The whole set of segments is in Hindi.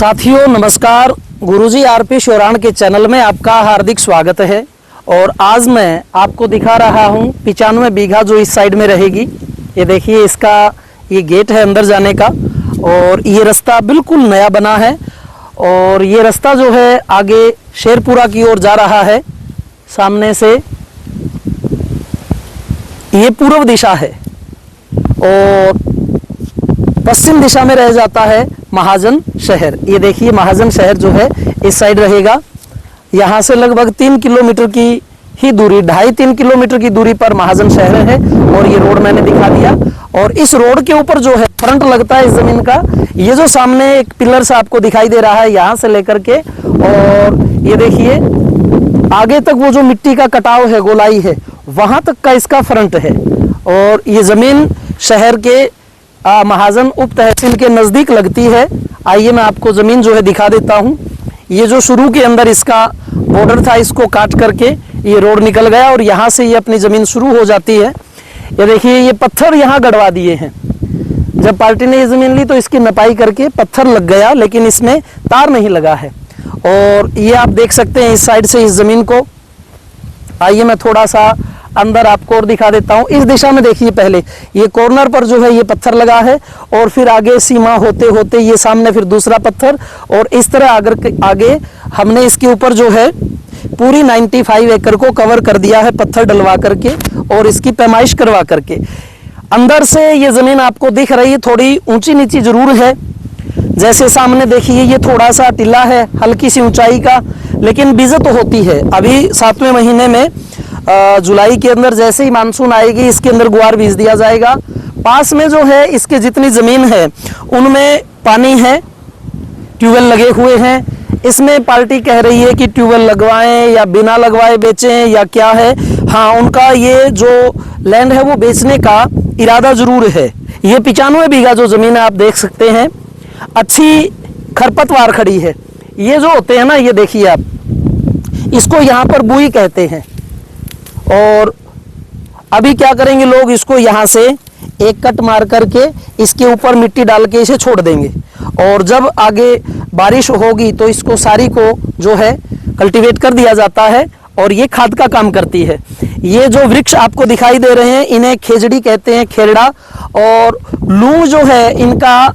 साथियों नमस्कार, गुरुजी आरपी शोराण के चैनल में आपका हार्दिक स्वागत है। और आज मैं आपको दिखा रहा हूं 95 बीघा जो इस साइड में रहेगी। ये देखिए, इसका ये गेट है अंदर जाने का और ये रास्ता बिल्कुल नया बना है। और ये रास्ता जो है आगे शेरपुरा की ओर जा रहा है। सामने से ये पूर्व दिशा है और पश्चिम दिशा में रह जाता है महाजन शहर। ये देखिए, महाजन शहर जो है इस साइड रहेगा। यहाँ से लगभग 3 किलोमीटर की ही दूरी, 2.5-3 किलोमीटर की दूरी पर महाजन शहर है। और ये रोड मैंने दिखा दिया। और इस रोड के ऊपर जो है फ्रंट लगता है इस जमीन का। ये जो सामने एक पिलर सा आपको दिखाई दे रहा है, यहाँ से लेकर के और ये देखिए आगे तक वो जो मिट्टी का कटाव है, गोलाई है, वहां तक का इसका फ्रंट है। और ये जमीन शहर के महाजन उप तहसील के नजदीक लगती है। आइए मैं आपको जमीन जो है दिखा देता हूँ। ये जो शुरू के अंदर इसका बॉर्डर था, इसको काट करके ये रोड निकल गया और यहाँ से ये अपनी जमीन शुरू हो जाती है। ये देखिए, ये पत्थर यहाँ गड़वा दिए हैं। जब पार्टी ने ये जमीन ली तो इसकी नपाई करके पत्थर लग गया, लेकिन इसमें तार नहीं लगा है। और ये आप देख सकते हैं इस साइड से इस जमीन को। आइए मैं थोड़ा सा अंदर आपको और दिखा देता हूँ। इस दिशा में देखिए, पहले ये कॉर्नर पर जो है ये पत्थर लगा है और फिर आगे सीमा होते होते ये सामने फिर दूसरा पत्थर। और इस तरह आगे हमने इसके ऊपर जो है पूरी 95 एकड़ को कवर कर दिया है पत्थर डलवा करके और इसकी पैमाइश करवा करके। अंदर से ये जमीन आपको दिख रही है, थोड़ी ऊंची नीची जरूर है। जैसे सामने देखिए, ये थोड़ा सा टीला है, हल्की सी ऊंचाई का, लेकिन बिजत होती है। अभी 7वें महीने में जुलाई के अंदर जैसे ही मानसून आएगी, इसके अंदर गुआर बीज दिया जाएगा। पास में जो है इसके जितनी जमीन है उनमें पानी है, ट्यूबवेल लगे हुए हैं। इसमें पार्टी कह रही है कि ट्यूबवेल लगवाएं या बिना लगवाए बेचें या क्या है। हाँ, उनका ये जो लैंड है वो बेचने का इरादा जरूर है। ये 95 बीघा जो जमीन है आप देख सकते हैं, अच्छी खरपतवार खड़ी है। ये जो होते हैं ना, ये देखिए आप, इसको यहाँ पर बुई कहते हैं। और अभी क्या करेंगे लोग, इसको यहाँ से एक कट मार करके इसके ऊपर मिट्टी डाल के इसे छोड़ देंगे। और जब आगे बारिश होगी तो इसको सारी को जो है कल्टीवेट कर दिया जाता है और ये खाद का काम करती है। ये जो वृक्ष आपको दिखाई दे रहे हैं, इन्हें खेजड़ी कहते हैं, खेरड़ा। और लूं जो है इनका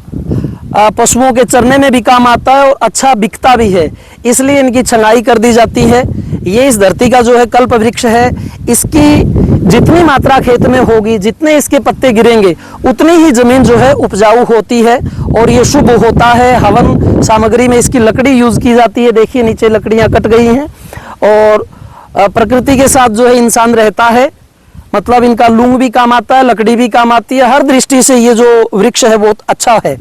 पशुओं के चरने में भी काम आता है और अच्छा बिकता भी है, इसलिए इनकी छंगाई कर दी जाती है। ये इस धरती का जो है कल्प वृक्ष है। इसकी जितनी मात्रा खेत में होगी, जितने इसके पत्ते गिरेंगे, उतनी ही जमीन जो है उपजाऊ होती है और ये शुभ होता है। हवन सामग्री में इसकी लकड़ी यूज की जाती है। देखिए नीचे लकड़ियां कट गई हैं। और प्रकृति के साथ जो है इंसान रहता है, मतलब इनका लूंग भी काम आता है, लकड़ी भी काम आती है। हर दृष्टि से ये जो वृक्ष है बहुत अच्छा है।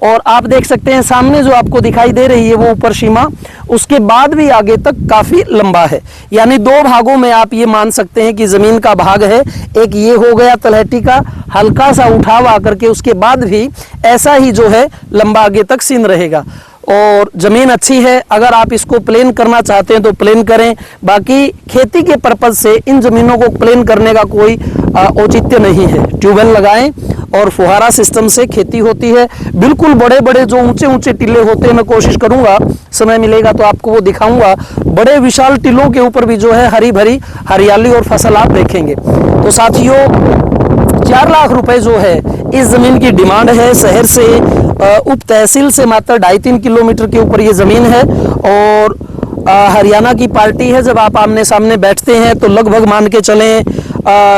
और आप देख सकते हैं सामने जो आपको दिखाई दे रही है वो ऊपर सीमा, उसके बाद भी आगे तक काफी लंबा है। यानी 2 भागों में आप ये मान सकते हैं कि जमीन का भाग है। एक ये हो गया तलहटी का हल्का सा उठाव आकर के, उसके बाद भी ऐसा ही जो है लंबा आगे तक सीन रहेगा। और जमीन अच्छी है। अगर आप इसको प्लेन करना चाहते हैं तो प्लेन करें। बाकी खेती के पर्पज से इन जमीनों को प्लेन करने का कोई औचित्य नहीं है। ट्यूबवेल लगाएं और फुहारा सिस्टम से खेती होती है। बिल्कुल बड़े बड़े जो ऊंचे ऊंचे टीले होते हैं, मैं कोशिश करूंगा, समय मिलेगा तो आपको वो दिखाऊंगा। बड़े विशाल टीलों के ऊपर भी जो है हरी भरी हरियाली और फसल आप देखेंगे। तो साथियों, 4 लाख रुपए जो है इस जमीन की डिमांड है। शहर से उप तहसील से मात्र 2.5-3 किलोमीटर के ऊपर ये जमीन है। और हरियाणा की पार्टी है। जब आप आमने सामने बैठते हैं तो लगभग मान के चलें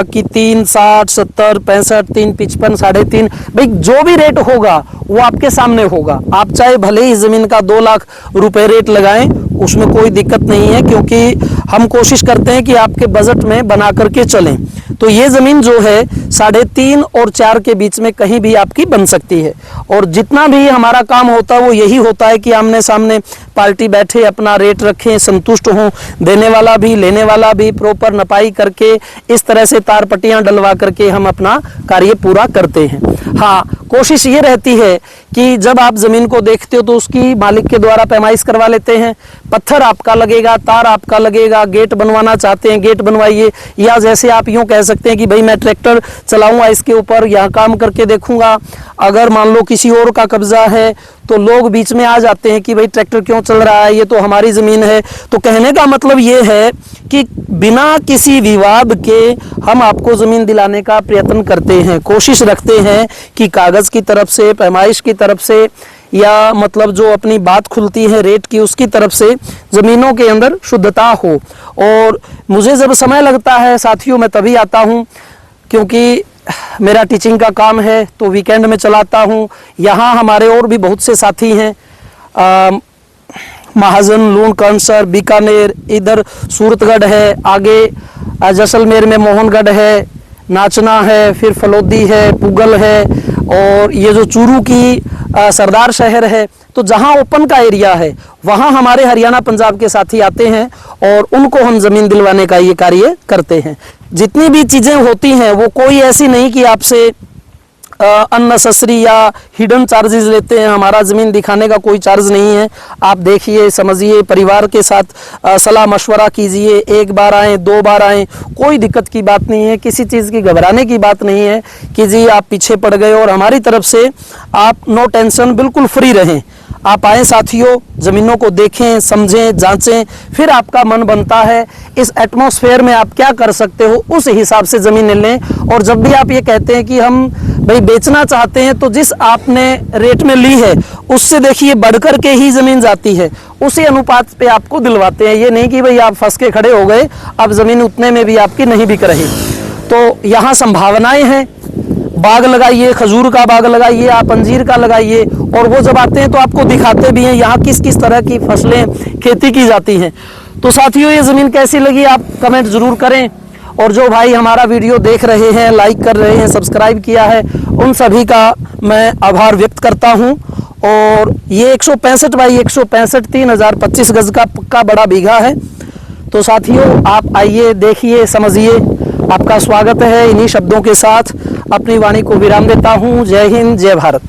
कि 360, 70, 65, 355, 3.5, भाई जो भी रेट होगा वो आपके सामने होगा। आप चाहे भले ही जमीन का 2 लाख रुपए रेट लगाएं, उसमें कोई दिक्कत नहीं है, क्योंकि हम कोशिश करते हैं कि आपके बजट में बना करके चलें। तो ये जमीन जो है 3.5 और 4 के बीच में कहीं भी आपकी बन सकती है। और जितना भी हमारा काम होता है वो यही होता है कि आमने सामने पार्टी बैठे, अपना रेट रखें, संतुष्ट हों, देने वाला भी लेने वाला भी, प्रॉपर नपाई करके इस तरह से तार पट्टियां डलवा करके हम अपना कार्य पूरा करते हैं। हाँ, कोशिश ये रहती है कि जब आप जमीन को देखते हो तो उसकी मालिक के द्वारा पैमाइश करवा लेते हैं। पत्थर आपका लगेगा, तार आपका लगेगा, गेट बनवाना चाहते हैं गेट बनवाइए, या जैसे आप यूँ कह सकते हैं कि भाई मैं ट्रैक्टर चलाऊंगा इसके ऊपर, यहाँ काम करके देखूंगा, अगर मान लो किसी और का कब्जा है तो लोग बीच में आ जाते हैं कि भाई ट्रैक्टर क्यों चल रहा है, ये तो हमारी ज़मीन है। तो कहने का मतलब ये है कि बिना किसी विवाद के हम आपको ज़मीन दिलाने का प्रयत्न करते हैं, कोशिश रखते हैं कि कागज़ की तरफ से, पैमाइश की तरफ से, या मतलब जो अपनी बात खुलती है रेट की उसकी तरफ से ज़मीनों के अंदर शुद्धता हो। और मुझे जब समय लगता है साथियों मैं तभी आता हूँ, क्योंकि मेरा टीचिंग का काम है तो वीकेंड में चलाता हूँ। यहाँ हमारे और भी बहुत से साथी हैं, महाजन, लूणकरणसर, बीकानेर, इधर सूरतगढ़ है, आगे जैसलमेर में मोहनगढ़ है, नाचना है, फिर फलोदी है, पुगल है, और ये जो चूरू की सरदार शहर है। तो जहाँ ओपन का एरिया है वहाँ हमारे हरियाणा पंजाब के साथी आते हैं और उनको हम ज़मीन दिलवाने का ये कार्य करते हैं। जितनी भी चीज़ें होती हैं वो कोई ऐसी नहीं कि आपसे अननेसेसरी या हिडन चार्जेस लेते हैं। हमारा ज़मीन दिखाने का कोई चार्ज नहीं है। आप देखिए, समझिए, परिवार के साथ सलाह मशवरा कीजिए, एक बार आएँ, 2 बार आएँ, कोई दिक्कत की बात नहीं है, किसी चीज़ की घबराने की बात नहीं है कि जी आप पीछे पड़ गए। और हमारी तरफ से आप नो टेंशन, बिल्कुल फ्री रहें। आप आएँ साथियों, ज़मीनों को देखें, समझें, जांचें, फिर आपका मन बनता है इस एटमॉस्फेयर में आप क्या कर सकते हो, उस हिसाब से ज़मीन लें। और जब भी आप ये कहते हैं कि हम भाई बेचना चाहते हैं, तो जिस आपने रेट में ली है उससे देखिए बढ़कर के ही ज़मीन जाती है, उसी अनुपात पे आपको दिलवाते हैं। ये नहीं कि भाई आप फंस के खड़े हो गए, अब ज़मीन उतने में भी आपकी नहीं बिक रही। तो यहाँ संभावनाएं हैं, बाग लगाइए, खजूर का बाग लगाइए, आप अंजीर का लगाइए, और वो जब आते हैं तो आपको दिखाते भी हैं यहाँ किस किस तरह की फसलें खेती की जाती हैं। तो साथियों, ये ज़मीन कैसी लगी आप कमेंट ज़रूर करें। और जो भाई हमारा वीडियो देख रहे हैं, लाइक कर रहे हैं, सब्सक्राइब किया है, उन सभी का मैं आभार व्यक्त करता हूं। और ये 165 बाई 165 3025 गज का पक्का बड़ा बीघा है। तो साथियों, आप आइए, देखिए, समझिए। आपका स्वागत है। इन्हीं शब्दों के साथ अपनी वाणी को विराम देता हूं। जय हिंद, जय भारत।